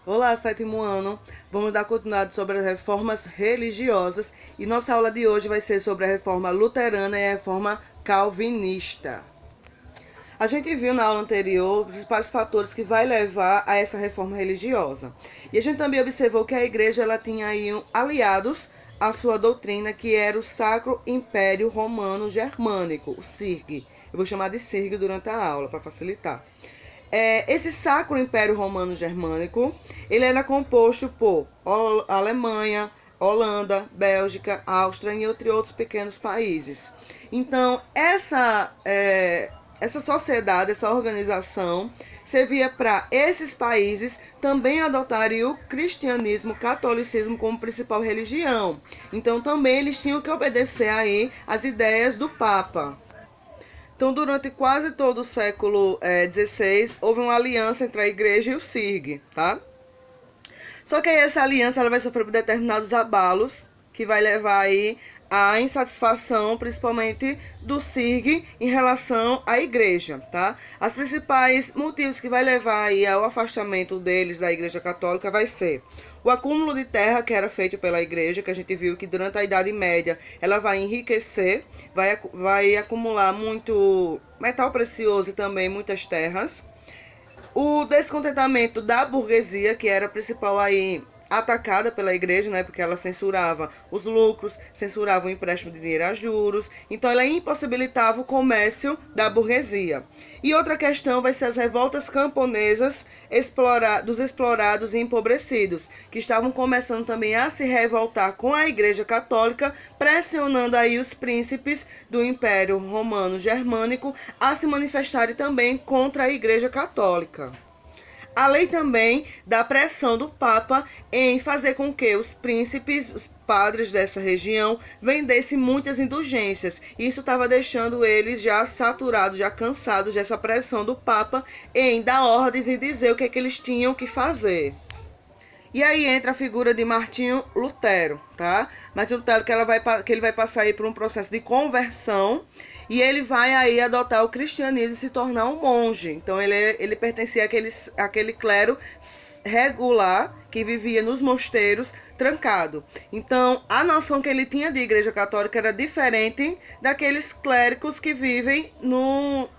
Olá, sétimo ano. Vamos dar continuidade sobre as reformas religiosas e nossa aula de hoje vai ser sobre a reforma luterana e a reforma calvinista. A gente viu na aula anterior os principais fatores que vai levar a essa reforma religiosa. E a gente também observou que a igreja ela tinha aí aliados à sua doutrina, que era o Sacro Império Romano Germânico, o SIRG. Eu vou chamar de SIRG durante a aula para facilitar. Esse Sacro Império Romano Germânico, ele era composto por Alemanha, Holanda, Bélgica, Áustria e entre outros pequenos países. Então, essa sociedade, essa organização, servia para esses países também adotarem o cristianismo, o catolicismo como principal religião. Então, também eles tinham que obedecer aí às ideias do Papa. Então, durante quase todo o século XVI, houve uma aliança entre a igreja e o SIRG, tá? Só que aí essa aliança ela vai sofrer por determinados abalos, que vai levar aí a insatisfação, principalmente do SIRG, em relação à igreja, tá? As principais motivos que vai levar aí ao afastamento deles da igreja católica vai ser o acúmulo de terra que era feito pela igreja, que a gente viu que durante a Idade Média ela vai enriquecer, vai acumular muito metal precioso e também muitas terras. O descontentamento da burguesia, que era a principal aí atacada pela igreja, né, porque ela censurava os lucros, censurava o empréstimo de dinheiro a juros, então ela impossibilitava o comércio da burguesia. E outra questão vai ser as revoltas camponesas dos explorados e empobrecidos, que estavam começando também a se revoltar com a igreja católica, pressionando aí os príncipes do Império Romano Germânico a se manifestarem também contra a igreja católica. Além também da pressão do Papa em fazer com que os príncipes, os padres dessa região, vendessem muitas indulgências. Isso estava deixando eles já saturados, já cansados dessa pressão do Papa em dar ordens e dizer o que é que eles tinham que fazer. E aí entra a figura de Martinho Lutero, tá? Martinho Lutero que ele vai passar aí por um processo de conversão e ele vai aí adotar o cristianismo e se tornar um monge. Então ele pertencia àquele clero regular que vivia nos mosteiros trancado. Então a noção que ele tinha de igreja católica era diferente daqueles clérigos que vivem no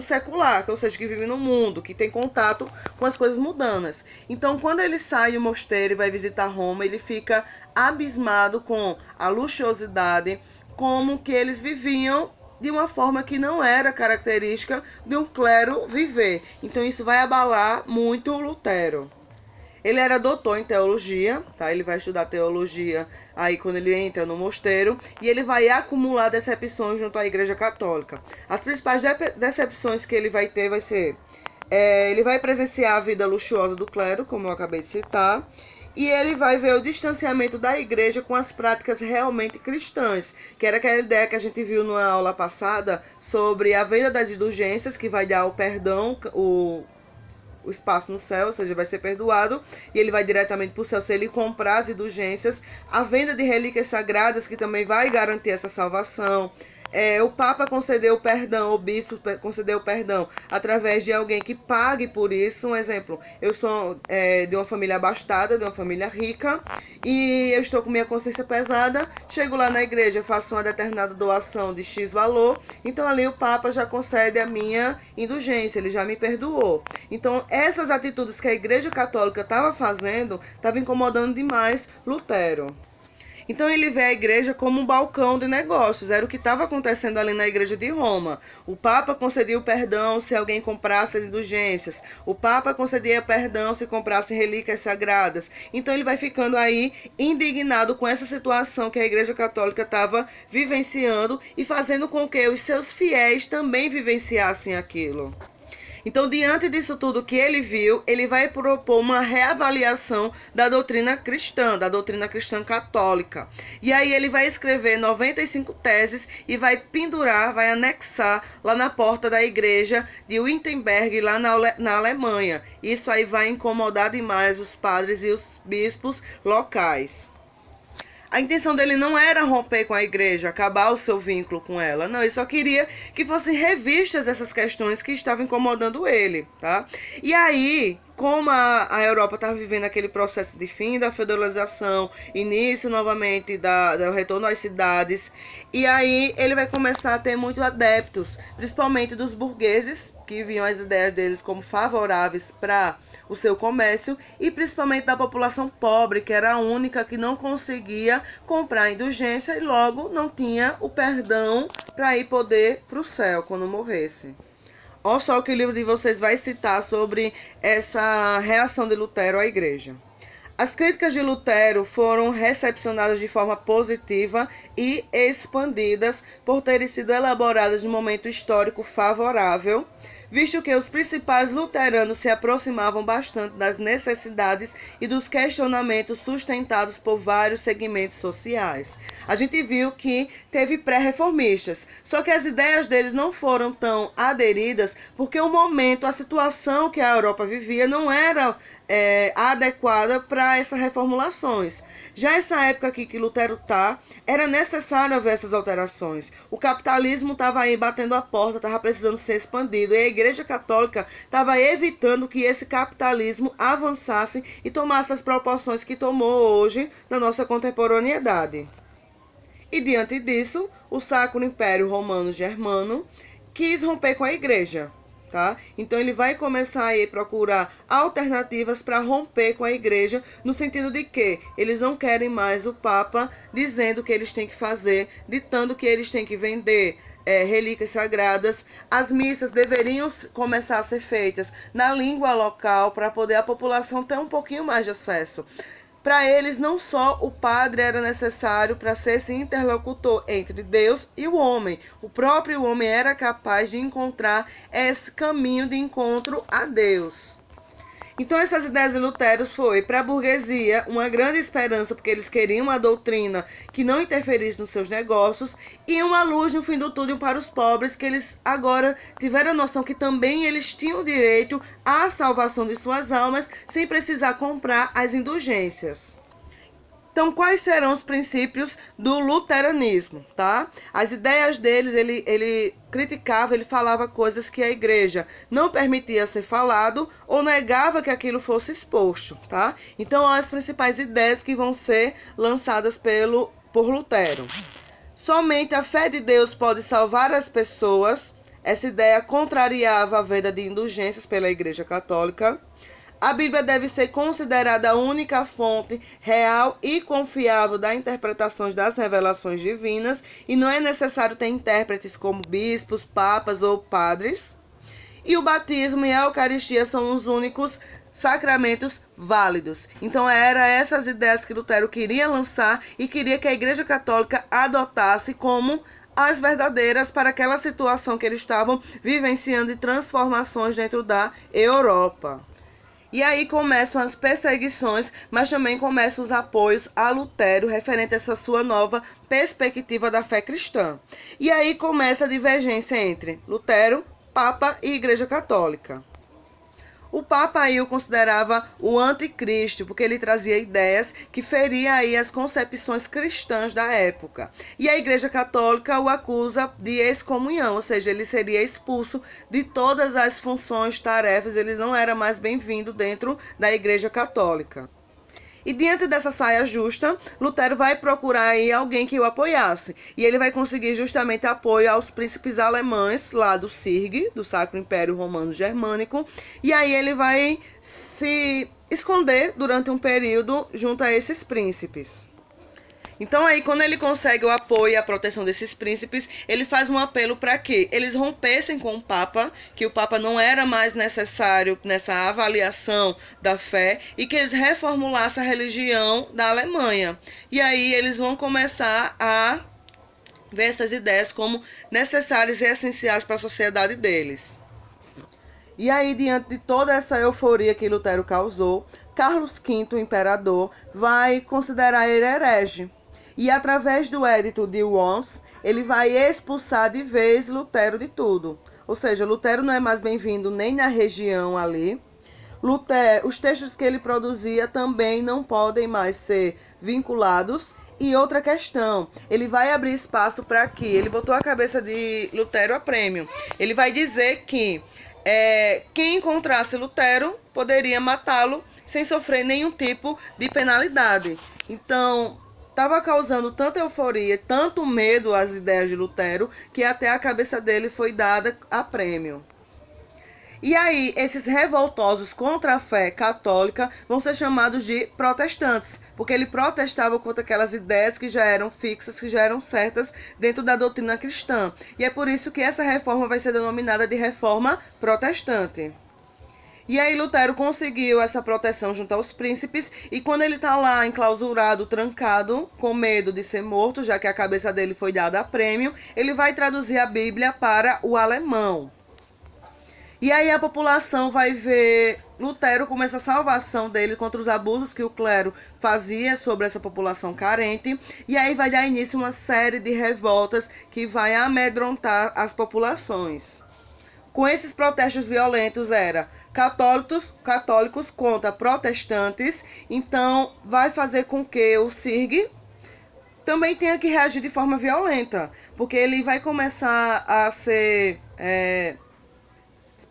secular, ou seja, que vive no mundo, que tem contato com as coisas mundanas. Então, quando ele sai do mosteiro e vai visitar Roma, ele fica abismado com a luxuosidade, como que eles viviam de uma forma que não era característica de um clero viver. Então, isso vai abalar muito Lutero. Ele era doutor em teologia, tá? Ele vai estudar teologia aí quando ele entra no mosteiro e ele vai acumular decepções junto à Igreja Católica. As principais decepções que ele vai ter vai ser ele vai presenciar a vida luxuosa do clero, como eu acabei de citar, e ele vai ver o distanciamento da igreja com as práticas realmente cristãs, que era aquela ideia que a gente viu na aula passada sobre a venda das indulgências, que vai dar o perdão, o espaço no céu, ou seja, vai ser perdoado e ele vai diretamente para o céu se ele comprar as indulgências, a venda de relíquias sagradas que também vai garantir essa salvação. O Papa concedeu o perdão, o bispo concedeu o perdão através de alguém que pague por isso. Um exemplo, eu sou de uma família abastada, de uma família rica, e eu estou com minha consciência pesada, chego lá na igreja, faço uma determinada doação de X valor, então ali o Papa já concede a minha indulgência, ele já me perdoou. Então essas atitudes que a igreja católica estava fazendo, estavam incomodando demais Lutero. Então ele vê a igreja como um balcão de negócios, era o que estava acontecendo ali na igreja de Roma. O Papa concedia o perdão se alguém comprasse as indulgências, o Papa concedia perdão se comprasse relíquias sagradas. Então ele vai ficando aí indignado com essa situação que a igreja católica estava vivenciando e fazendo com que os seus fiéis também vivenciassem aquilo. Então, diante disso tudo que ele viu, ele vai propor uma reavaliação da doutrina cristã católica. E aí ele vai escrever 95 teses e vai pendurar, vai anexar lá na porta da igreja de Wittenberg, lá na Alemanha. Isso aí vai incomodar demais os padres e os bispos locais. A intenção dele não era romper com a igreja, acabar o seu vínculo com ela. Não, ele só queria que fossem revistas essas questões que estavam incomodando ele, tá? E aí, como a Europa estava vivendo aquele processo de fim da feudalização, início novamente do retorno às cidades, e aí ele vai começar a ter muitos adeptos, principalmente dos burgueses, que viam as ideias deles como favoráveis para o seu comércio, e principalmente da população pobre, que era a única que não conseguia comprar indulgência e logo não tinha o perdão para ir poder para o céu quando morresse. Olha só o que o livro de vocês vai citar sobre essa reação de Lutero à igreja. As críticas de Lutero foram recepcionadas de forma positiva e expandidas por terem sido elaboradas num momento histórico favorável, visto que os principais luteranos se aproximavam bastante das necessidades e dos questionamentos sustentados por vários segmentos sociais. A gente viu que teve pré-reformistas, só que as ideias deles não foram tão aderidas porque o momento, a situação que a Europa vivia não era adequada para essas reformulações. Já essa época aqui que Lutero era necessário haver essas alterações. O capitalismo estava aí batendo a porta, estava precisando ser expandido, e a Igreja Católica estava evitando que esse capitalismo avançasse e tomasse as proporções que tomou hoje na nossa contemporaneidade. E diante disso, o Sacro Império Romano Germano quis romper com a Igreja. Tá? Então ele vai começar a procurar alternativas para romper com a igreja, no sentido de que eles não querem mais o Papa dizendo o que eles têm que fazer, ditando que eles têm que vender relíquias sagradas. As missas deveriam começar a ser feitas na língua local para poder a população ter um pouquinho mais de acesso. Para eles, não só o padre era necessário para ser esse interlocutor entre Deus e o homem. O próprio homem era capaz de encontrar esse caminho de encontro a Deus. Então essas ideias de Lutero foi para a burguesia uma grande esperança, porque eles queriam uma doutrina que não interferisse nos seus negócios, e uma luz no fim do túnel para os pobres, que eles agora tiveram a noção que também eles tinham direito à salvação de suas almas sem precisar comprar as indulgências. Então, quais serão os princípios do luteranismo, tá? As ideias deles, ele criticava, ele falava coisas que a igreja não permitia ser falado ou negava que aquilo fosse exposto, tá? Então, as principais ideias que vão ser lançadas por Lutero. Somente a fé de Deus pode salvar as pessoas. Essa ideia contrariava a venda de indulgências pela Igreja Católica. A Bíblia deve ser considerada a única fonte real e confiável das interpretações das revelações divinas, e não é necessário ter intérpretes como bispos, papas ou padres. E o batismo e a Eucaristia são os únicos sacramentos válidos. Então eram essas ideias que Lutero queria lançar e queria que a Igreja Católica adotasse como as verdadeiras para aquela situação que eles estavam vivenciando de transformações dentro da Europa. E aí começam as perseguições, mas também começam os apoios a Lutero referente a essa sua nova perspectiva da fé cristã. E aí começa a divergência entre Lutero, Papa e Igreja Católica. O Papa aí o considerava o anticristo, porque ele trazia ideias que feriam aí as concepções cristãs da época. E a Igreja Católica o acusa de excomunhão, ou seja, ele seria expulso de todas as funções, tarefas, ele não era mais bem-vindo dentro da Igreja Católica. E diante dessa saia justa, Lutero vai procurar aí alguém que o apoiasse. E ele vai conseguir justamente apoio aos príncipes alemães lá do SIRG, do Sacro Império Romano Germânico. E aí ele vai se esconder durante um período junto a esses príncipes. Então aí, quando ele consegue o apoio e a proteção desses príncipes, ele faz um apelo para que eles rompessem com o Papa, que o Papa não era mais necessário nessa avaliação da fé, e que eles reformulassem a religião da Alemanha. E aí eles vão começar a ver essas ideias como necessárias e essenciais para a sociedade deles. E aí, diante de toda essa euforia que Lutero causou, Carlos V, o imperador, vai considerar ele herege. E através do Edito de Worms, ele vai expulsar de vez Lutero de tudo. Ou seja, Lutero não é mais bem-vindo nem na região ali. Lutero, os textos que ele produzia também não podem mais ser vinculados. E outra questão, ele vai abrir espaço para que ele botou a cabeça de Lutero a prêmio. Ele vai dizer que quem encontrasse Lutero poderia matá-lo sem sofrer nenhum tipo de penalidade. Então, estava causando tanta euforia, tanto medo às ideias de Lutero, que até a cabeça dele foi dada a prêmio. E aí, esses revoltosos contra a fé católica vão ser chamados de protestantes, porque ele protestava contra aquelas ideias que já eram fixas, que já eram certas dentro da doutrina cristã. E é por isso que essa reforma vai ser denominada de reforma protestante. E aí Lutero conseguiu essa proteção junto aos príncipes, e quando ele está lá enclausurado, trancado, com medo de ser morto, já que a cabeça dele foi dada a prêmio, ele vai traduzir a Bíblia para o alemão. E aí a população vai ver Lutero como essa salvação dele contra os abusos que o clero fazia sobre essa população carente. E aí vai dar início a uma série de revoltas que vai amedrontar as populações. Com esses protestos violentos era católicos contra protestantes. Então vai fazer com que o CIRG também tenha que reagir de forma violenta, porque ele vai começar a ser...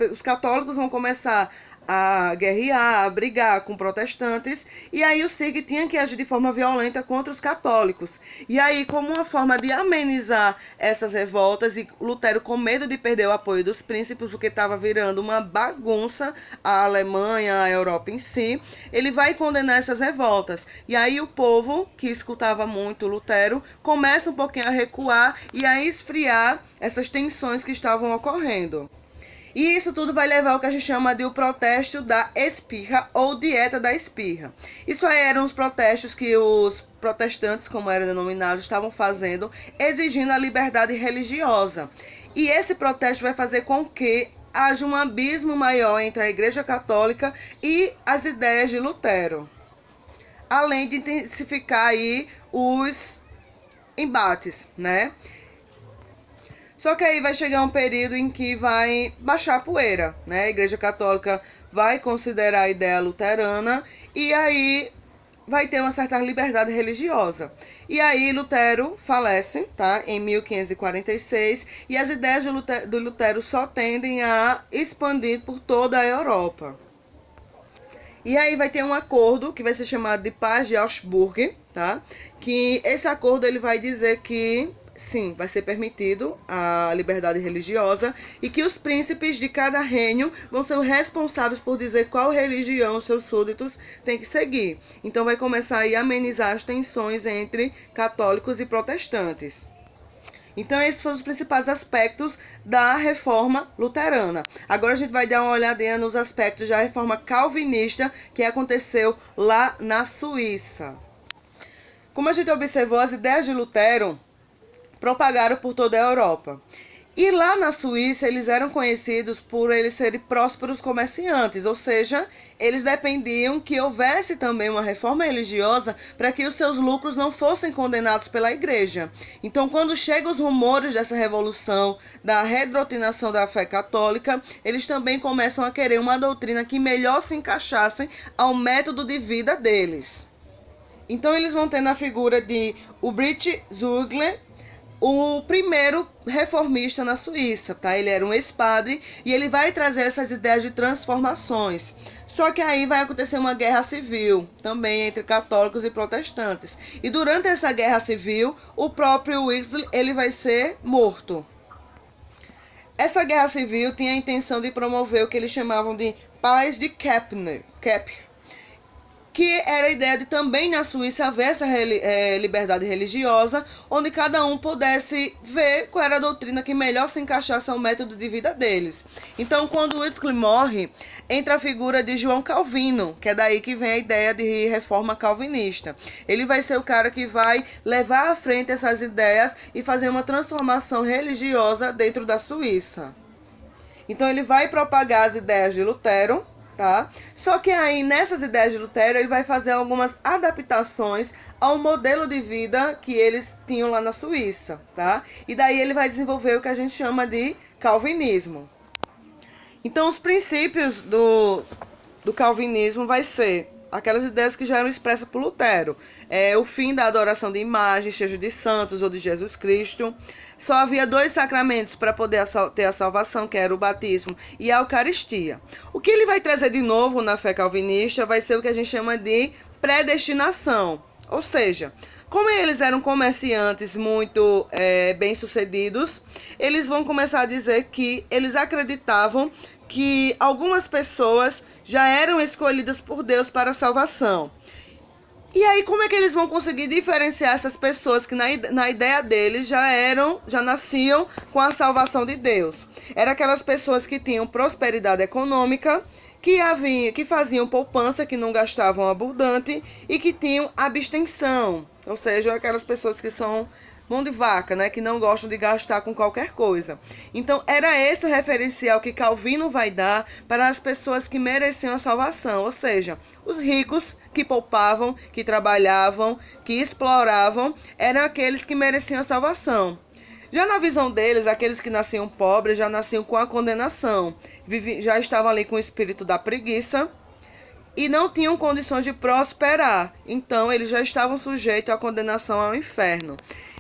os católicos vão começar a guerrear, a brigar com protestantes, e aí o CIRG tinha que agir de forma violenta contra os católicos. E aí, como uma forma de amenizar essas revoltas, e Lutero com medo de perder o apoio dos príncipes, porque estava virando uma bagunça a Alemanha, a Europa em si, ele vai condenar essas revoltas. E aí o povo, que escutava muito Lutero, começa um pouquinho a recuar e a esfriar essas tensões que estavam ocorrendo. E isso tudo vai levar ao que a gente chama de o protesto da espirra ou dieta da espirra. Isso aí eram os protestos que os protestantes, como eram denominados, estavam fazendo, exigindo a liberdade religiosa. E esse protesto vai fazer com que haja um abismo maior entre a Igreja Católica e as ideias de Lutero, além de intensificar aí os embates, né? Só que aí vai chegar um período em que vai baixar a poeira, né? A Igreja Católica vai considerar a ideia luterana e aí vai ter uma certa liberdade religiosa. E aí Lutero falece, tá? Em 1546, e as ideias do Lutero só tendem a expandir por toda a Europa. E aí vai ter um acordo que vai ser chamado de Paz de Augsburg, tá? Que esse acordo ele vai dizer que sim, vai ser permitido a liberdade religiosa e que os príncipes de cada reino vão ser responsáveis por dizer qual religião seus súditos têm que seguir. Então vai começar a amenizar as tensões entre católicos e protestantes. Então esses foram os principais aspectos da reforma luterana. Agora a gente vai dar uma olhadinha nos aspectos da reforma calvinista que aconteceu lá na Suíça. Como a gente observou, as ideias de Lutero propagaram por toda a Europa. E lá na Suíça, eles eram conhecidos por eles serem prósperos comerciantes, ou seja, eles dependiam que houvesse também uma reforma religiosa para que os seus lucros não fossem condenados pela igreja. Então, quando chegam os rumores dessa revolução, da redoutrinação da fé católica, eles também começam a querer uma doutrina que melhor se encaixasse ao método de vida deles. Então, eles vão ter na figura de Ulbricht Zwingli, o primeiro reformista na Suíça, tá? Ele era um ex-padre e ele vai trazer essas ideias de transformações. Só que aí vai acontecer uma guerra civil, também entre católicos e protestantes. E durante essa guerra civil, o próprio Zwingli, ele vai ser morto. Essa guerra civil tinha a intenção de promover o que eles chamavam de paz de Kepler, que era a ideia de também na Suíça haver essa liberdade religiosa, onde cada um pudesse ver qual era a doutrina que melhor se encaixasse ao método de vida deles. Então, quando Wycliffe morre, entra a figura de João Calvino, que é daí que vem a ideia de reforma calvinista. Ele vai ser o cara que vai levar à frente essas ideias e fazer uma transformação religiosa dentro da Suíça. Então, ele vai propagar as ideias de Lutero, tá? Só que aí nessas ideias de Lutero ele vai fazer algumas adaptações ao modelo de vida que eles tinham lá na Suíça, tá? E daí ele vai desenvolver o que a gente chama de calvinismo. Então os princípios do calvinismo vai ser aquelas ideias que já eram expressas por Lutero. O fim da adoração de imagens, seja de santos ou de Jesus Cristo. Só havia 2 sacramentos para poder ter a salvação, que era o batismo e a Eucaristia. O que ele vai trazer de novo na fé calvinista vai ser o que a gente chama de predestinação. Ou seja, como eles eram comerciantes muito bem-sucedidos, eles vão começar a dizer que eles acreditavam que algumas pessoas já eram escolhidas por Deus para a salvação. E aí, como é que eles vão conseguir diferenciar essas pessoas que na ideia deles já nasciam com a salvação de Deus? Eram aquelas pessoas que tinham prosperidade econômica, que faziam poupança, que não gastavam abundante e que tinham abstenção. Ou seja, aquelas pessoas que são mão de vaca, né, que não gostam de gastar com qualquer coisa. Então, era esse o referencial que Calvino vai dar para as pessoas que mereciam a salvação, ou seja, os ricos que poupavam, que trabalhavam, que exploravam, eram aqueles que mereciam a salvação. Já na visão deles, aqueles que nasciam pobres já nasciam com a condenação, já estavam ali com o espírito da preguiça e não tinham condições de prosperar. Então, eles já estavam sujeitos à condenação ao inferno.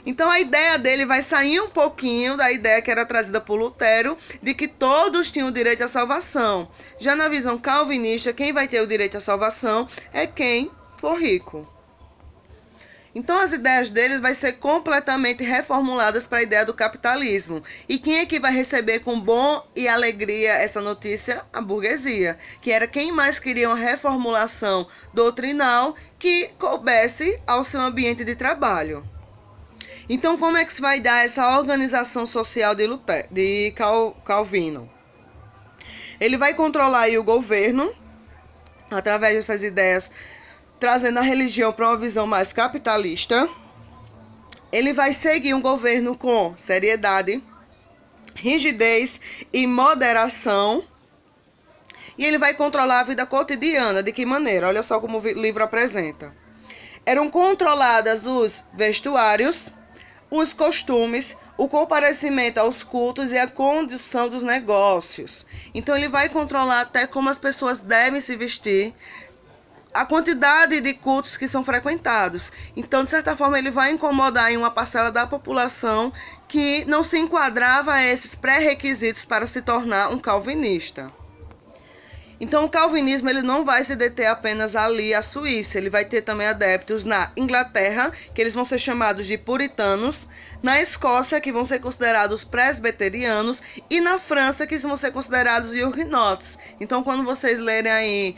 Então, a ideia dele vai sair um pouquinho da ideia que era trazida por Lutero, de que todos tinham direito à salvação. Já na visão calvinista, quem vai ter o direito à salvação é quem for rico. Então, as ideias deles vão ser completamente reformuladas para a ideia do capitalismo. E quem é que vai receber com bom e alegria essa notícia? A burguesia, que era quem mais queria uma reformulação doutrinal que coubesse ao seu ambiente de trabalho. Então, como é que se vai dar essa organização social de Calvino? Ele vai controlar aí o governo, através dessas ideias, trazendo a religião para uma visão mais capitalista. Ele vai seguir um governo com seriedade, rigidez e moderação. E ele vai controlar a vida cotidiana. De que maneira? Olha só como o livro apresenta. Eram controladas os vestuários, os costumes, o comparecimento aos cultos e a condução dos negócios. Então, ele vai controlar até como as pessoas devem se vestir, a quantidade de cultos que são frequentados. Então, de certa forma, ele vai incomodar em uma parcela da população que não se enquadrava a esses pré-requisitos para se tornar um calvinista. Então, o calvinismo ele não vai se deter apenas ali à Suíça, ele vai ter também adeptos na Inglaterra, que eles vão ser chamados de puritanos, na Escócia, que vão ser considerados presbiterianos, e na França, que vão ser considerados huguenotes. Então, quando vocês lerem aí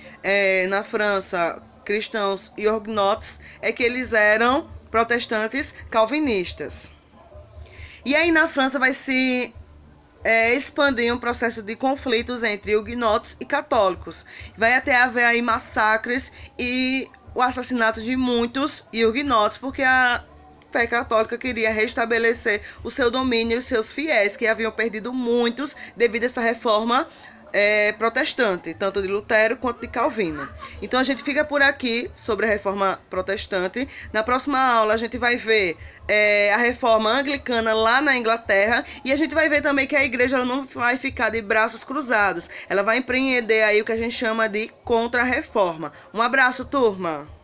na França, cristãos huguenotes, é que eles eram protestantes calvinistas. E aí na França vai se expandir um processo de conflitos entre huguenotes e católicos. Vai até haver aí massacres e o assassinato de muitos huguenotes, porque a fé católica queria restabelecer o seu domínio e os seus fiéis, que haviam perdido muitos devido a essa reforma protestante, tanto de Lutero quanto de Calvino. Então a gente fica por aqui sobre a reforma protestante. Na próxima aula a gente vai ver a reforma anglicana lá na Inglaterra, e a gente vai ver também que a igreja ela não vai ficar de braços cruzados, ela vai empreender aí o que a gente chama de contra-reforma. Um abraço, turma!